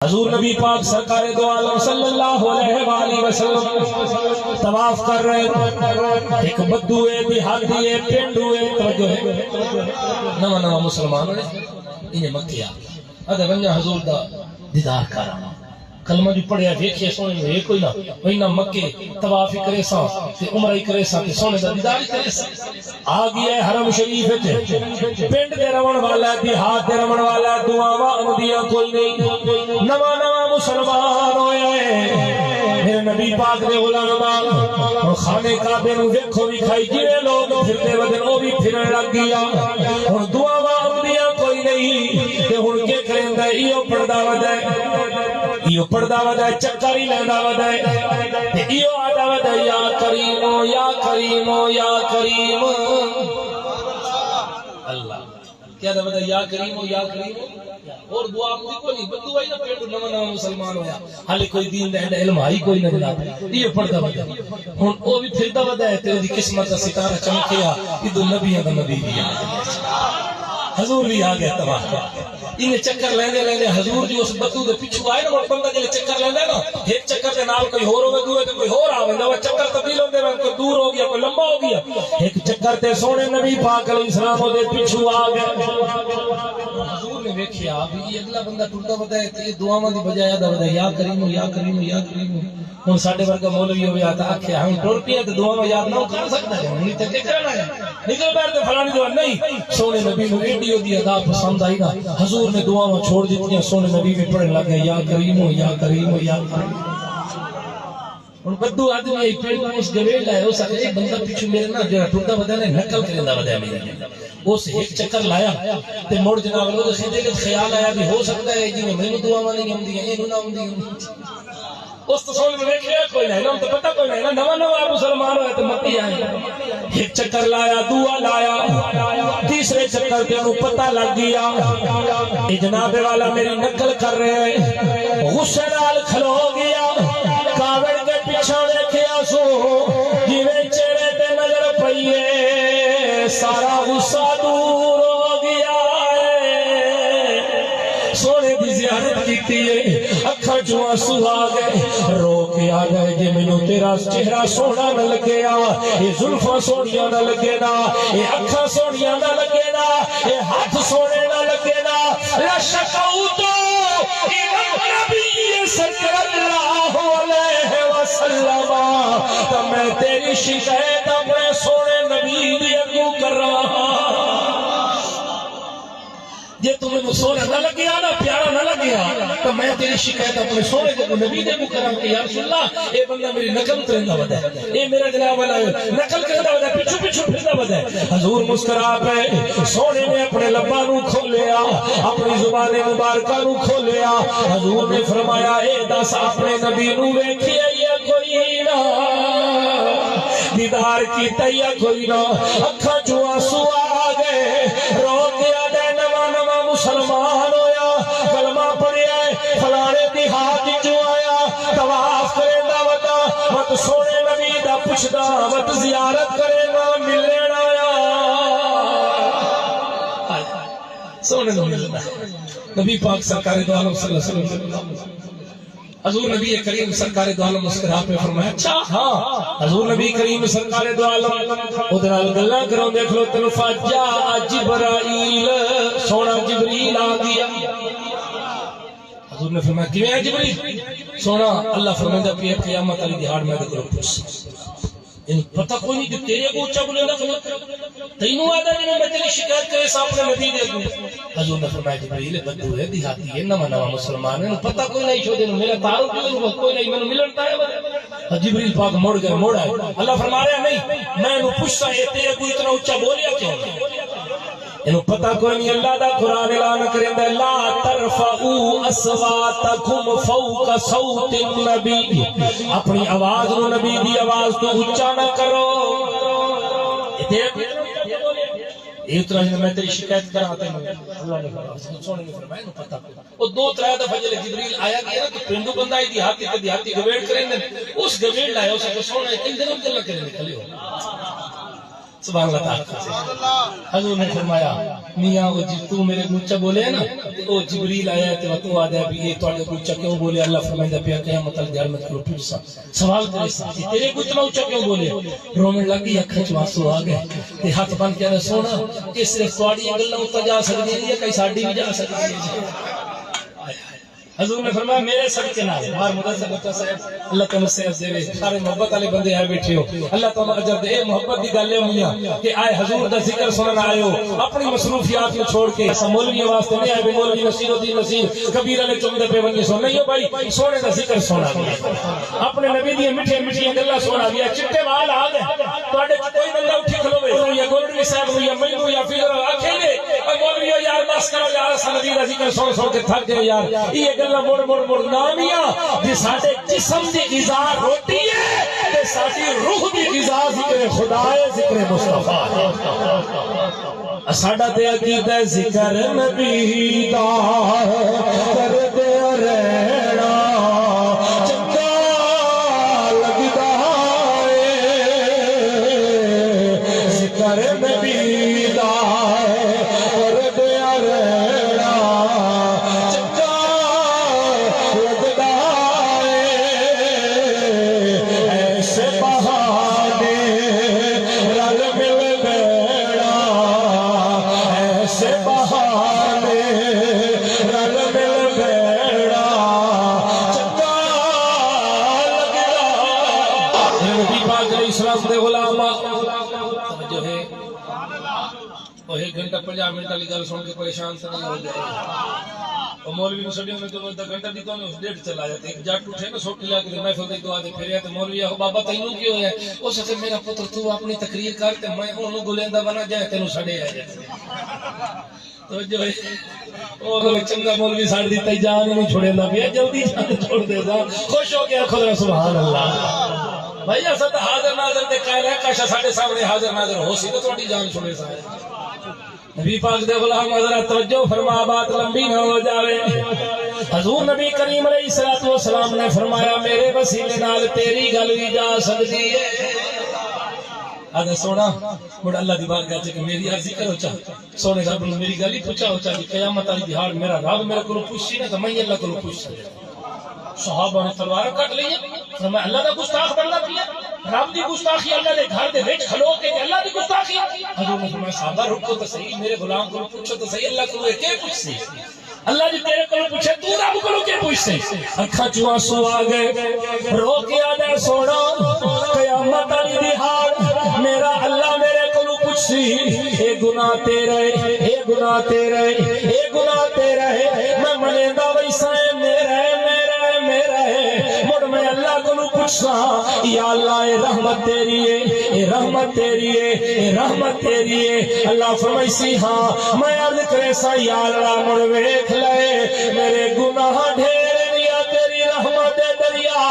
حضور نبی پاک سرکار دو عالم صلی اللہ علیہ وآلہ وسلم طواف کر رہے، ایک بدو ہے، دیہاتی ہے، پینڈو ہے، توجہ ہے، نواں مسلمان نے انہیں مکیا ادھے ونجا حضور دا دیدار کرانا کلمہ جو پڑھیا ویکھے سونے میں کوئی نہ وہی نہ مکے طواف کرے سا تے عمرہ کرے سا تے سونے دا دیدار کرے سا آ گیا ہے حرم شریف وچ پنڈ دے رون والا دیہات دے رون والا دعاواں اندیاں کوئی نہیں نواں مسلمان ہویا ہے میرے نبی پاک دے غلام اور خانے کعبے نو ویکھو وکھائی جویں لوگ پھردے ودن او بھی پھرن لگ گیا اور دعاواں اندیاں کوئی نہیں تے ہن کے کریندا ایو پڑھدا ودا ایو پڑھدا ودا چکر ہی لیندا ودا تے ایو آدا ودا یا کریم یا کریم یا کریم اللہ کیا دا ودا یا کریم یا کریم اور دعا مجھے کوئی نہیں بدو بھائی نہ پیڑ نواں مسلمان ہویا حالے کوئی دین دا علم ہی کوئی نہ جناب یہ پڑھدا ودا ہن او بھی پھردا ودا ہے تے دی قسمت دا ستارہ چمکیا ادو نبیاں دا نبی بھی حضور بھی آ گیا تباہ انہیں چکر لیندے لیندے حضور جی اس بدو دے پیچھے آئے نا بندہ جلے چکر لیندا ہے نا ایک چکر دے نال کوئی ہور ہوے دوے تے کوئی ہور آوے نا وہ چکر تبدیل ہوندے رہن کوئی دور ہو گیا کوئی لمبا ہو گیا ایک چکر تے سونے نبی پاک علیہ السلام دے پیچھے آ گئے حضور نے ویکھیا بھی یہ اگلا بندہ ٹوٹا ودا ہے تے دعاواں دی بجائے دا ودا یا کریم یا کریم یا کریم ہن ساڈے ورگا مولوی ہوے آتا آکھیا ہن ٹر پیا تے دعاواں یاد نہ کر سکدا ہے نہیں تے کی کرنا ہے نکل بیٹھ تے فلانی دعا نہیں سونے نبی نو ایڈی دی ادا پسند آئی نا حضور نے دعاواں چھوڑ دیتیاں سونے نبی بھی پڑھن لگ گئے یا کریم یا کریم یا کریم ہن بدو آدمی ای پینڈ اس گویل ہے اس ایک بندہ پیچھے میرے نا جو ٹوٹا ودا نے نقل کریندا ودا میرے اس ایک چکر لایا تے مڑ جناب لوگ سیدھے کے خیال آیا بھی ہو سکتا ہے جی میں دعاواں نہیں ہوندی ہیں نہ ہوندی اس تو سونے میں ویکھیا کوئی نہیں نا تو پتہ کوئی نہیں نا نواں مسلمان ہوئے تے متی آئے ایک چکر لایا دعا لایا تیسرے چکر پہ انہوں پتہ لگ گیا جناب والا میری نقل کر رہے ہیں غصے نال کھلو گیا کاوڑ کے پیچھے دیکھیا سو جویں چہرے تے نظر پئیے سارا غصہ دور ہو گیا سونے دی زیارت کیتی ہے اکھاں چوں آنسو آ گئے رو کے آ گئے جے مینوں تیرا چہرہ سونا نہ لگیا یہ زلفاں سونیاں نہ لگے نا یہ اکھاں سونیاں نہ لگے نا یہ ہاتھ سونے نہ لگے نا لشکوت الى النبی صلی اللہ علیہ وسلم تو میں تیری شکایت اپنے سونے نبی دی اگوں کر رہا ہوں جے تمہیں سونا نہ لگیا نا پیارا نہ لگیا تو میں تیری شکایت اپنے سونے کو نبی دے مکرم کہ یا رسول اللہ اے بندہ میری نقل کرندا ودا ہے اے میرا جناب والا نقل کرندا ودا ہے پیچھے پھردا ودا ہے حضور مسکرا پے سونے نے اپنے لباں نو کھولیا اپنی زبان مبارکہ نو کھولیا حضور نے فرمایا اے دس اپنے نبی نو ویکھیا یا کوئی نہ دیدار کیتا یا کوئی نہ اکھاں چوں آنسو آ گئے رو کے مسلمان ہویا کلمہ پڑھیا فلانے دیہات جو آیا طواف کریندا ودا مت سونے نبی دا پوچھدا مت زیارت کریندا ملن آیا سونے نو ملنا نبی پاک سرکار دو عالم صلی اللہ علیہ وسلم حضور نبی کریم سرکار دو عالم مسکرا پہ فرمایا اچھا ہاں حضور نبی کریم سرکار دو عالم ادھر گلاں کرو دیکھ لو تن فجاء جبرائیل سونا جبریل آ گیا حضور نے فرمایا کیویں ہے جبریل سونا اللہ فرماندا پیا قیامت والی دہاڑ میں کرو پوچھ ان پتہ کوئی نہیں جو تیرے کو اونچا بولے نہ تینوں آدھا جنہوں میں تیری شکایت کرے سامنے نبی دے دوں حضور نے فرمایا جبریل بدو ہے دیہاتی ہے نواں مسلمان ہے پتہ کوئی نہیں چھو دینا میرا تعارف کوئی نہیں میں ملنتا ہے جبریل پاک موڑ گئے موڑ آئے اللہ فرما رہا نہیں میں انہوں پوچھتا ہے تیرے کو اتنا اونچا بولیا کیوں انہوں پتہ کوئی نہیں اللہ دا قرآن اعلان کریں دے لا ترفعوا اصواتکم فوق صوت النبی اپنی آواز نو نبی دی آواز تو اونچا نہ کرو ایک طرح میں تیری شکایت کراتے ہیں اللہ نے فرمایا سونے نے فرمایا نو پتہ وہ دو ترے دفعہ جلے جبریل آیا گیا نا تو پنڈو بندہ ہے دیہاتی گویڑ کریں دے اس گویڑ لائے اسے سونا تین دنوں کے اللہ کریں کھلے ہو سبحان اللہ۔ حضور نے فرمایا میاں وہ تو میرے گچا بولے نا وہ جبریل آیا تے تو آدھا بھی یہ تواڈے گچا کیوں بولے؟ اللہ فرمائندا پیا قیامت تک گھر میں کرو پوچھ سوال کرے سا تیرے گچا اونچا کیوں بولے؟ رونے لگی اکھاں وچ آنسو آ گئے تے ہاتھ بن کے نے سونا کہ صرف تواڈی گلاں اُتے جا سکدی ہے یا کئی ساڈی بھی جا سکدی ہے؟ حضور نے فرمایا میرے صدقے نال ہمارا مدرسہ بچہ صاحب اللہ تعالی سے دے سارے محبت والے بندے آئے بیٹھے ہو اللہ تعالی اجر دے۔ اے محبت دی گل ہے میاں کہ آئے حضور دا ذکر سنن آئے ہو اپنی مصروفیات کو چھوڑ کے مولوی واسطے نہیں آئے مولوی نصیر الدین نصیر کبیر علی چمدے پہ ونگے سو نہیں ہو بھائی سونے دا ذکر سونا گیا اپنے نبی دی میٹھی میٹھی گلاں سونا گیا چٹے وال آ گئے تواڈے کوئی بندہ اٹھی کھلوے یا گولڈی صاحب یا مینوں یا پھر اکھیلے مولوی یار بس کرو یار نبی دا ذکر سن سن کے تھک گئے یار یہ گلاں مڑ مڑ مڑ نامیاں جی ساڈے جسم دی غذا روٹی ہے تے ساڈی روح دی غذا ذکر خدا ہے ذکر مصطفیٰ ہے ساڈا تے عقیدہ ہے ذکر نبی دا کردے رہنا چنگا لگدا ہے ذکر نبی دا کردے رہنا گھنٹہ 50 منٹ والی گل سن کے پریشان سے نہیں ہو جائے اور مولوی نے سڈیوں میں تو گھنٹہ دی تو اس ڈیڑھ چلا جاتے ایک جٹ اٹھے نا سوٹ لیا کے محفل دی دعا دے پھریا تے مولوی آہو بابا تینوں کی ہویا ہے اس سے میرا پتر تو اپنی تقریر کر تے میں اونوں گلیندا بنا جائے تینوں سڑے آ جائے تو جو ہے وہ چنگا مولوی ساڑ دیتا جان نہیں چھوڑیندا پیا جلدی جان چھوڑ دے دا خوش ہو گیا خدا سبحان اللہ بھائی اسا تے حاضر ناظر تے قائل ہے کاش ساڈے سامنے حاضر ناظر ہو سی تے تہاڈی جان چھوڑے سا نبی پاک دے غلام حضرت توجہ فرما بات لمبی نہ ہو جاوے حضور نبی کریم علیہ الصلوۃ والسلام نے فرمایا میرے وسیلے نال تیری گل بھی جا سکتی ہے آدھا سونا مڑا اللہ دی بارگاہ چ کہ میری عرضی کرو چا سونے رب نے میری گل ہی پوچھا ہو چا کہ قیامت والی دہاڑ میرا رب میرے کو پوچھی نا تو میں اللہ کو پوچھ سکتا صحابہ نے تلوار کٹ لی فرمایا اللہ دا گستاخ بننا پیا رب دی گستاخی اللہ دے گھر دے وچ کھلو کے اللہ دی گستاخی حضور نے فرمایا صحابہ رکو تو صحیح میرے غلام کو پوچھو تو صحیح اللہ کو کے پوچھسی اللہ جی تیرے کو پوچھے تو رب کو کے پوچھسی اکھاں چوں آنسو آ گئے رو کے آدھے سونا قیامت والی دہاڑ میرا اللہ میرے کو پوچھسی اے گناہ تیرے اے گناہ تیرے اے گناہ تیرے میں منیندا ویسا ہے میرا مڑ میں اللہ کو پوچھا یا اللہ اے رحمت تیری ہے اے رحمت تیری ہے اے رحمت تیری ہے اللہ فرمائسی ہاں میں عرض کرے سا یا اللہ مڑ ویکھ لے میرے گناہ ڈھیر یا تیری رحمت دریا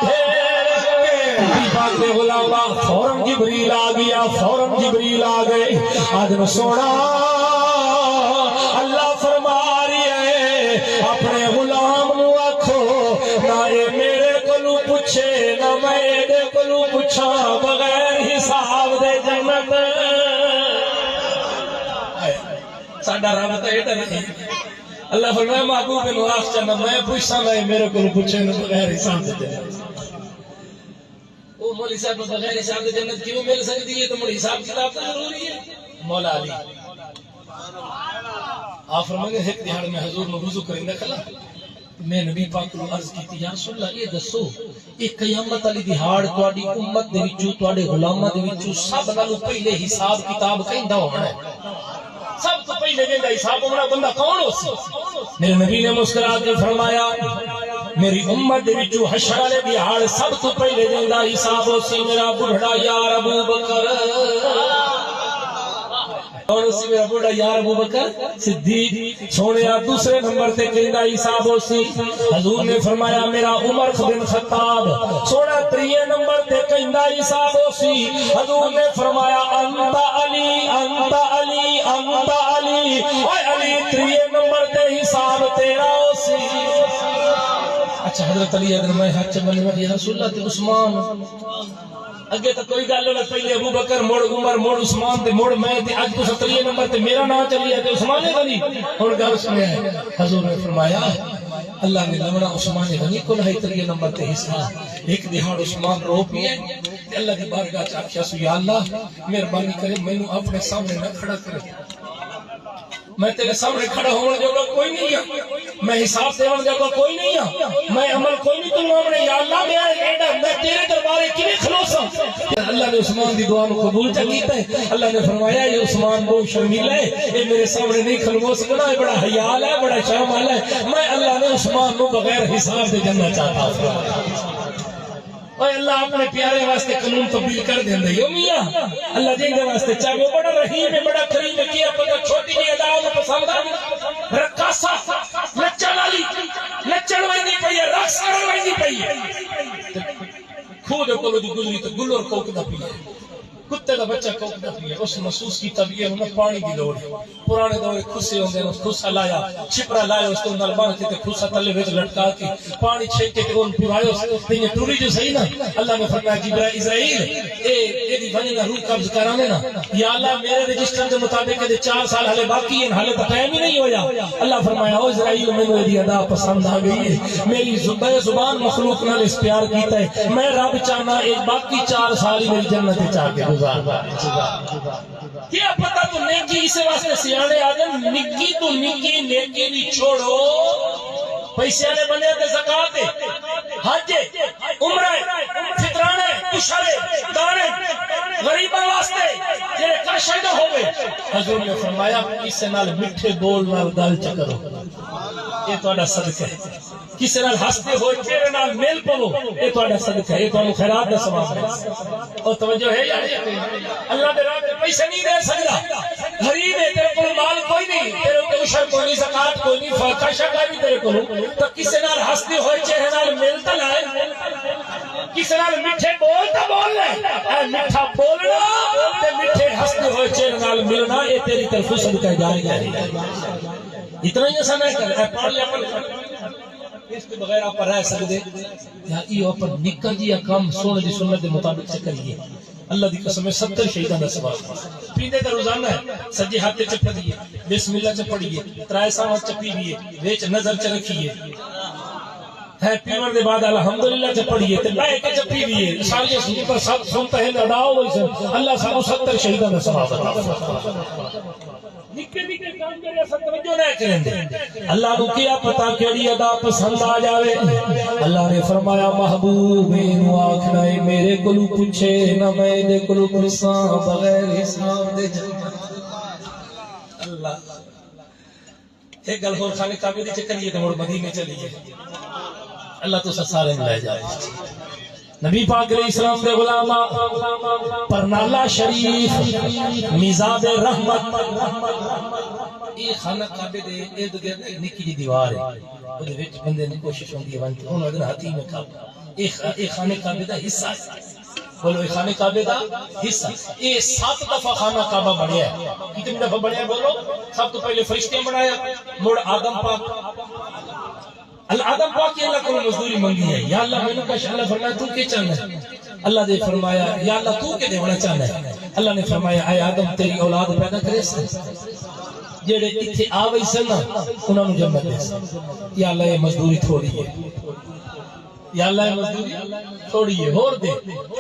ڈھیر پاک دے غلام فوراً جبریل آ گیا فوراً جبریل آ گئے آدم سونا اللہ فرما رہی ہے اپنے غلام نو آکھو نہ اے میرے کولو پوچھے نہ میں دے کولو پوچھا بغیر حساب دے جنت ساڈا رب تے ایڈا نہیں اللہ فرمایا محبوب نو آکھ چا نہ میں پوچھاں نہ میرے کولو پوچھے نہ بغیر حساب دے جنت او مولوی صاحب بغیر حساب دے جنت کیوں مل سکتی ہے تو مول حساب کتاب تو ضروری ہے مولا علی آپ فرمائیں ایک دہاڑ میں حضور نے وضو کریں کھلا میں نبی پاک کو عرض کی یا رسول اللہ یہ دسو ایک قیامت والی دہاڑ تواڈی امت دے وچوں تواڈے غلاماں دے وچوں سب نالوں پہلے حساب کتاب کیندا ہونا ہے سب تو پہلے کیندا حساب ہونا بندہ کون ہو سی میرے نبی نے مسکرا کے فرمایا میری امت دے وچوں حشر والے دہاڑ سب تو پہلے کیندا حساب ہو سی میرا بڑھڑا یار ابو بکر اور اسی میرا بڑا یار ابو بکر صدیق سونے دوسرے نمبر تے کہندا حساب ہوسی حضور نے فرمایا میرا عمر بن خطاب سونا تریے نمبر تے کہندا حساب ہوسی حضور نے فرمایا انت علی انت علی انت علی اے علی تریے نمبر تے حساب تیرا ہوسی اچھا حضرت علی اگر میں ہاتھ چمنے میں یا رسول اللہ تے عثمان اگے تو کوئی گل نہ پہلے ابو بکر مڑ عمر مڑ عثمان تے مڑ میں تے اج تو 70 نمبر تے میرا نام چلی ہے تے عثمان غنی ہن گل سنیا ہے حضور نے فرمایا اللہ نے لمڑا عثمان غنی کو ہے 30 نمبر تے حصہ ایک دہاڑ عثمان رو پیے تے اللہ دی بارگاہ چ آکھیا سو یا اللہ مہربانی کرے مینوں اپنے سامنے نہ کھڑا کرے میں تیرے سامنے کھڑا ہونے جوگا کوئی نہیں ہے میں حساب دینے جوگا کوئی نہیں ہے میں عمل کوئی نہیں تو ہمنے یا اللہ میں تیرے دربارے کیویں کھلوساں اللہ نے عثمان دی دعا کو قبول کیتا ہے اللہ نے فرمایا یہ عثمان بہت شرمیلا ہے یہ میرے سامنے نہیں کھلو سکنا ہے بڑا حیال ہے بڑا شرم والا ہے میں اللہ نے عثمان کو بغیر حساب دے جنت چاہتا ہوں اور اللہ اپنے پیارے واسطے قانون تبدیل کر دیں دے یو میاں اللہ دے واسطے چاہے وہ بڑا رحیم ہے بڑا کریم ہے کیا پتہ چھوٹی جی ادا میں پسند ہے رقاصہ نچن والی نچن ویندی پئی ہے رقص کرن ویندی پئی ہے خود کو دی گزری تو گلور کوکدا پئی ہے کتے دا بچہ کوکدا پئی ہے اس محسوس کی طبیعت میں پانی دی لوڑ پرانے دور خصے ہوندے نے خصا لایا چھپرا لایا اس تو نال باندھ کے تے خصا تلے وچ لٹکا کے پانی چھینک کے اون پھرایا تے یہ ٹوری جو صحیح نا اللہ نے فرمایا جبرائیل اسرائیل اے دی بنی نہ روح قبض کرانے نا یا اللہ میرے رجسٹر کے مطابق کہ 4 سال ہلے باقی ہیں ہلے تو ٹائم ہی نہیں ہویا اللہ فرمایا او اسرائیل مینوں دی ادا پسند آ گئی ہے میری زبان مخلوق نال اس پیار کیتا ہے میں رب چاہنا ایک باقی 4 سال ہی میری جنت تے چاہ کے کیا پتہ تو نیکی اسے واسطے سیانے آدم نکی تو نکی نیکی بھی چھوڑو پیسے نے بنے تے زکات حج عمرہ فطرانے عشرے دانے غریباں واسطے جے کاشیدہ ہوے حضور نے فرمایا کسے نال میٹھے بول نال گل چ کرو یہ تہاڈا صدقہ ہے کسے نال ہستے ہوئے چہرے نال میل پو یہ تہاڈا صدقہ ہے یہ تانوں خیرات دا ثواب ہے اور توجہ ہے یا اللہ دے راہ تے پیسے نہیں دے سکدا غریب ہے تیرے کول مال کوئی نہیں تیرے کول عشر کوئی نہیں زکات کوئی نہیں فقاشا کا بھی تیرے کول تو کسے نال ہستے ہوئے چہرے نال میل تا لائے کسے نال میٹھے بول تا بول لے اے میٹھا بولنا تے میٹھے ہستے ہوئے چہرے نال ملنا یہ تیری طرف صدقہ جاری ہے اتنا ہی ایسا نہیں کر اے پڑھ لے اس کے بغیر آپ رہ سکتے یا یہ پر نکا جی کام سونے دی سنت دے مطابق سے کریے اللہ دی قسم 70 شہیدان دا ثواب پیندے تے روزانہ ہے سجے ہاتھ تے پڑھیے بسم اللہ چ پڑھیے ترائے ساواں چ پیئیے وچ نظر چ رکھیے ہے پیور دے بعد الحمدللہ چ پڑھیے تے لائے کے چ پیئیے سارے سن پر سب سنتا ہے اڑاؤ اللہ سب 70 شہیدان دا ثواب عطا نکے نکے کام کرے اساں توجہ نہ کریں دے اللہ کو کیا پتہ کیڑی ادا پسند آ جاوے اللہ نے فرمایا محبوب نو آکھنا ہے میرے کولو پوچھے نہ میں دے کولو پوچھاں بغیر حساب دے اللہ ایک گل ہور خانے کعبے دی چکریے تے مڑ مدینے چلیے اللہ تو سارے لے جائے نبی پاک علیہ السلام دے غلامہ پرنالہ شریف میزاب رحمت یہ خانہ کعبے دے ارد گرد نکی جی دیوار ہے او دے وچ بندے دی کوشش ہوندی ہے ونج انہاں دے ہاتھی میں کعبہ یہ خانہ کعبے دا حصہ ہے بولو یہ خانہ کعبے دا حصہ یہ 7 دفعہ خانہ کعبہ بنیا ہے کتنی دفعہ بنیا بولو سب تو پہلے فرشتے بنایا مڑ آدم پاک آدم پاک کی اللہ کو مزدوری منگی ہے یا اللہ میں نے کہا اللہ فرمایا تو کیا چاہنا ہے اللہ نے فرمایا یا اللہ تو کیا دیونا چاہنا ہے اللہ نے فرمایا اے آدم تیری اولاد پیدا کرے سے جڑے اتھے آوئی سنا انہوں نے جنت دے یا اللہ یہ مزدوری تھوڑی ہے یا اللہ یہ مزدوری تھوڑی ہے اور دے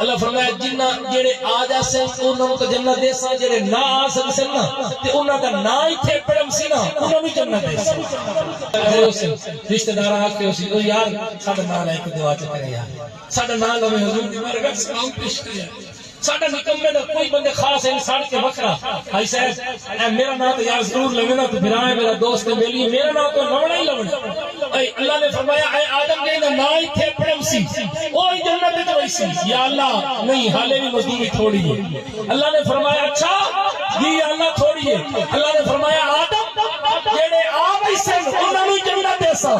اللہ فرمایا جنہ جڑے آ جا سے انہوں کو جنت دے سا جڑے نہ آ سکنا تے انہوں کا نہ اتھے پڑم سی نا انہوں نے جنت دے سا رشتہ دار آ کے اسی یار ساڈا نام لے کے دعا چکرے یار ساڈا نام لے حضور دی بارگاہ سلام پیش کرے ساڈا نکمے دا کوئی بندے خاص انسان کے وکرا بھائی صاحب اے میرا نام تو یار ضرور لگنا تو پھر آئے میرا دوست میری میرا نام تو لونا ہی لونا اے اللہ نے فرمایا اے آدم نے نہ ہی تھے پڑم سی اوہی جنت وچ ویسی یا اللہ نہیں حالے بھی مزدوری تھوڑی ہے اللہ نے فرمایا اچھا جی اللہ تھوڑی ہے اللہ نے فرمایا آدم جڑے آ ویسے انہاں نوں جنت دے سا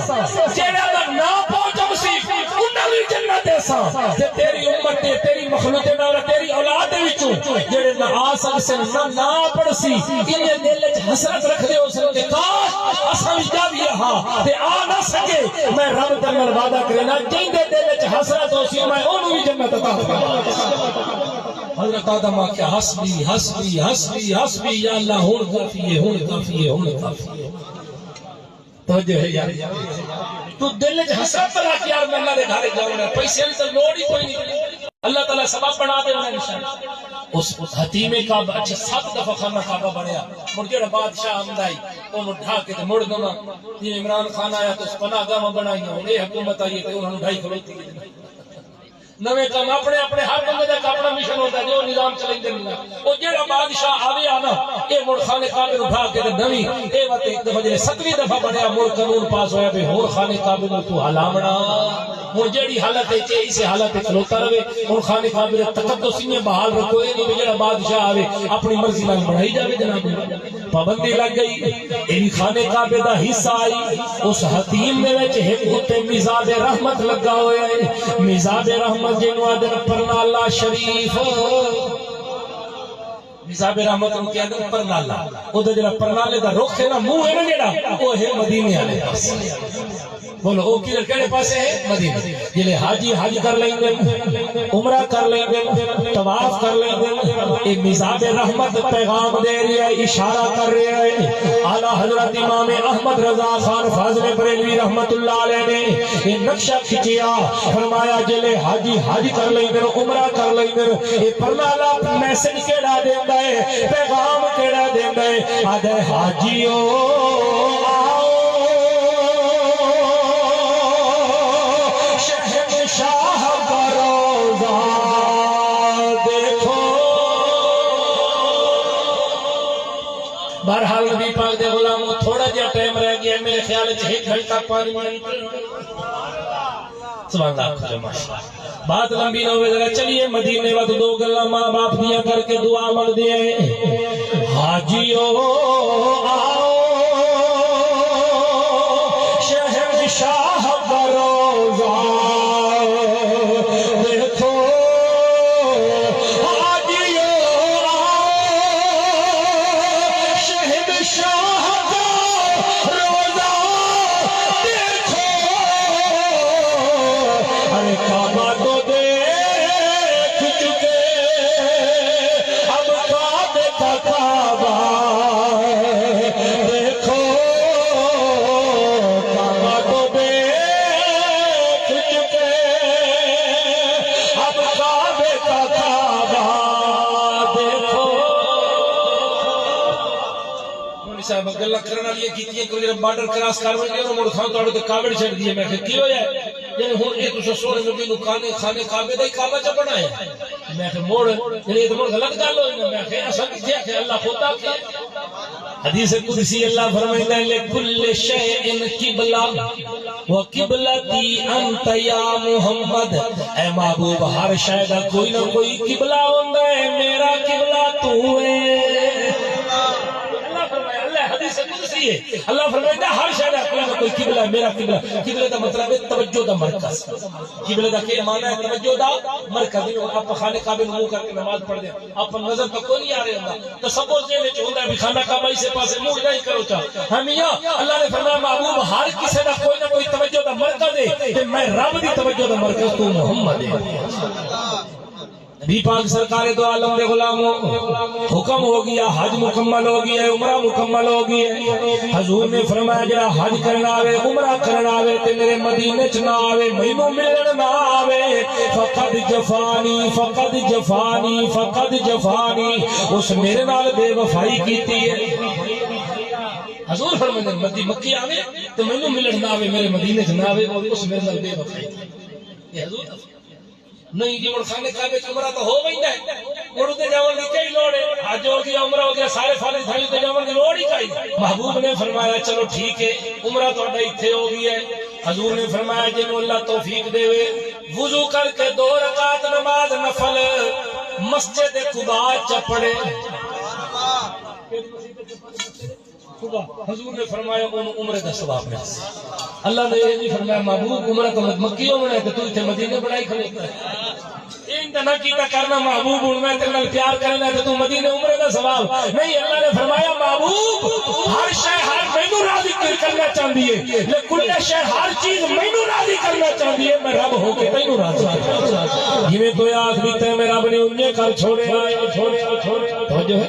جڑے دا نہ پہنچ سی انہاں نوں جنت دے سا تے تیری امت تے تیری مخلوق نال تیری اولاد دے وچ وچوں جڑے نہ آ سکسن نہ پڑھ سی انہیں دل وچ حسرت رکھ دے ہو سن کہ کاش اساں وی جا بھی رہا تے آ نہ سکے میں رب دے نال وعدہ کرنا جیندے دل وچ حسرت ہو سی میں اونوں بھی جنت عطا فرماواں حضرت آدم آکھیا حسبی حسبی حسبی حسبی یا اللہ ہن کافی ہے ہن کافی ہے ہن کافی ہے توجہ ہے یار تو دل وچ حسرت رکھ یار میں اللہ دے گھر جاؤں گا پیسے دی تو لوڑ ہی کوئی نہیں اللہ تعالیٰ سبب بنا دے انہیں نشان اس حتیم کعبہ اچھا 7 دفعہ خانہ کعبہ بنیا مڑ جڑا بادشاہ آمدائی انہوں ڈھا کے مڑ گما یہ عمران خان آیا تو اس پناہ گاہ بنائی انہیں حکومت آئی کہ انہوں ڈھائی کھلوتی نوے کام اپنے اپنے ہر بندے کا اپنا مشن ہوتا ہے جو نظام چلیں گے وہ جڑا بادشاہ آوے آنا اے مڑ خانے کعبے اٹھا کے نویں اے وقت ایک دفعہ جڑے 7ویں دفعہ بنیا مڑ قانون پاس ہویا پہ ہور خانے کعبے تو ہلامنا ہوں جیڑی حالت ہے اسے حالت کھلوتا رہے ہوں خانے کعبے تقدس میں بحال رکھو یہ نہیں جڑا بادشاہ آوے اپنی مرضی نال بڑھائی جاوے جناب پابندی لگ گئی یہ خانے کعبے دا حصہ آئی اس حتیم دے وچ ایک تے میزاب رحمت لگا ہویا ہے میزاب رحمت جنوں آدن پرنالا شریف میزاب رحمت ان کے آدن پرنالا او دا جڑا پرنالے دا رخ ہے نا منہ ہے نا جڑا وہ ہے مدینے والے پاس بولو او کدھر کہڑے پاسے ہے مدینہ جلے حاجی حج کر لیں گے عمرہ کر لیں گے طواف کر لیں گے ایک میزاب رحمت پیغام دے رہی ہے اشارہ کر رہی ہے اعلیٰ حضرت امام احمد رضا خان فاضل بریلوی رحمت اللہ علیہ نے یہ نقشہ کھچیا فرمایا جلے حاجی حج کر لیں گے عمرہ کر لیں گے یہ پرنالا میسج کیڑا دیندا ہے پیغام کیڑا دیندا ہے آدھے حاجیو بہرحال نبی پاک دے غلاموں تھوڑا جہا ٹائم رہ گیا میرے خیال 1 گھنٹہ 5 منٹ سبحان اللہ بات لمبی نہ ہوئے ذرا چلیے مدینے وقت 2 گلاں ماں باپ دیا کر کے دعا مانگ دیا حاجیو آؤ شہنشاہ کا روزہ دیکھو گلا کرنا لیے کیتی کہ جب بارڈر کراس کروے گئے اور کھاں توڑ کے کاوڑ چھڑ دیے میں کہ کی ہویا یعنی ہن اے تو سونے نبی نو خانے کعبے دا ہی کعبہ چ بنایا میں کہ موڑ یعنی تو موڑ غلط گل ہوئی میں کہ اسا کتے کہ اللہ خدا کہ حدیث قدسی اللہ فرمائندا ہے لکل شیء قبلہ وقبلتی انت یا محمد اے محبوب ہر شے دا کوئی نہ کوئی قبلہ ہوندا ہے میرا قبلہ تو ہے اللہ فرمائے ہر شے دا کوئی نہ کوئی قبلہ میرا قبلہ قبلہ دا مطلب ہے توجہ دا مرکز قبلہ دا کیا معنی ہے توجہ دا مرکز آپ خانے کعبے میں منہ کر کے نماز پڑھ دیں آپ نظر تو کوئی نہیں آ رہا ہوندا تصور ذہن وچ ہوندا ہے خانہ کعبہ سے پاسے منہ نہیں کرو چا ہم یا اللہ نے فرمایا محبوب ہر کسی دا کوئی نہ کوئی توجہ دا مرکز ہے کہ میں رب دی توجہ دا مرکز تو محمد ہے نبی پاک سرکار دو عالم دے غلاموں حکم ہو گیا حج مکمل ہو گیا عمرہ مکمل ہو گیا حضور نے فرمایا جڑا حج کرنا آوے عمرہ کرنا آوے تے میرے مدینے چ نہ آوے مینوں ملن نہ آوے فقد جفانی فقد جفانی فقد جفانی اس میرے نال بے وفائی کیتی ہے حضور فرماتے ہیں مکی آوے تو مینوں ملن نہ آوے میرے مدینے چ نہ آوے اس میرے نال بے وفائی یہ حضور نہیں جی خانے کعبے عمرہ تو ہو ویندا ہے اور تے جاون دی کئی لوڑ ہے حج ہو گیا عمرہ ہو گیا سارے فرض تھے تے جاون دی لوڑ ہی کئی محبوب نے فرمایا چلو ٹھیک ہے عمرہ تہاڈا ایتھے ہو گیا ہے حضور نے فرمایا جنوں اللہ توفیق دے وضو کر کے 2 رکعت نماز نفل مسجد قباء چ پڑھے حضور نے فرمایا ان عمرے کا ثواب ملے اللہ نے یہ نہیں فرمایا محبوب عمرہ تو مکی عمرہ ہے کہ تو اتنے مدینے بڑائی کھڑے کیتا نہ کیتا کرنا محبوب ہوں میں تیرے نال پیار کرنا تے تو مدینے عمرے دا ثواب نہیں اللہ نے فرمایا محبوب ہر شے ہر مینوں راضی کرنا چاہندی ہے لیکن شے ہر چیز مینوں راضی کرنا چاہندی ہے میں رب ہو کے تینوں راضی کرنا جویں کوئی آخری تے میں رب نے انجے کر چھوڑے توجہ ہے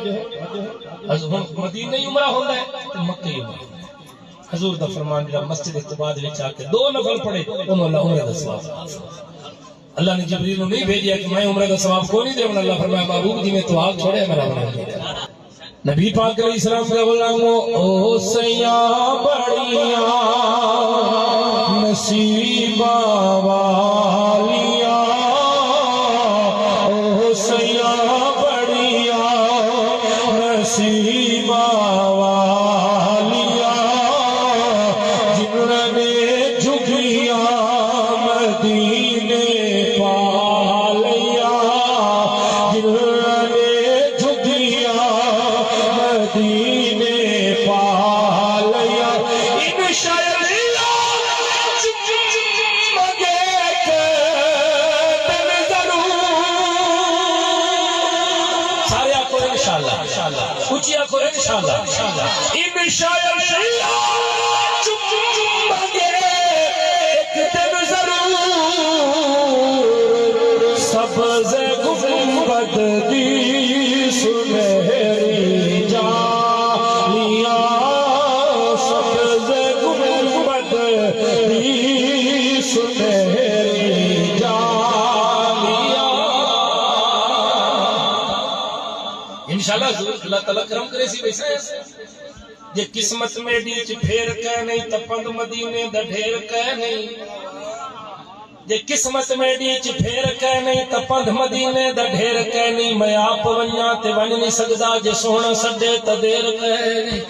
مدینے عمرہ ہوندا ہے تے مکے عمرہ حضور دا فرمان جڑا مسجد اقتباد وچ آ کے 2 نفل پڑھے انہوں اللہ عمرے دا ثواب اللہ نے جبریل کو نہیں بھیجیا کہ میں عمرے دا ثواب کو نہیں دے اللہ فرمایا محبوب جی میں تو آگ چھوڑے میرا عمرہ نبی پاک علیہ السلام کا غلامو او سیاں بڑیاں نصیبہ والیاں او سیاں بڑیاں نصیبہ والیاں جنہوں نے جھگیاں مدینے پالیا جنہوں نے جھگیاں مدینے پالیا انشاءاللہ مگے کے دل ضرور سارے آکھو انشاءاللہ اچھی آکھو انشاءاللہ انشاءاللہ مگے ایک دل ضرور سبز گنبد دی سنہری جالیاں سبز گنبد دی سنہری جالیاں انشاءاللہ حضور اللہ تعالیٰ کرم کرے سی ویسا ہے جے قسمت میں ڈیچ پھیر کہ نہیں تپند مدینے دا ڈھیر کہ نہیں جے قسمت میں ڈیچ پھیر کہ نہیں تپند مدینے دا ڈھیر کہ نہیں میں آپ ونیاں تے ون نہیں سکدا جے سونا سڈے تا دیر کہ نہیں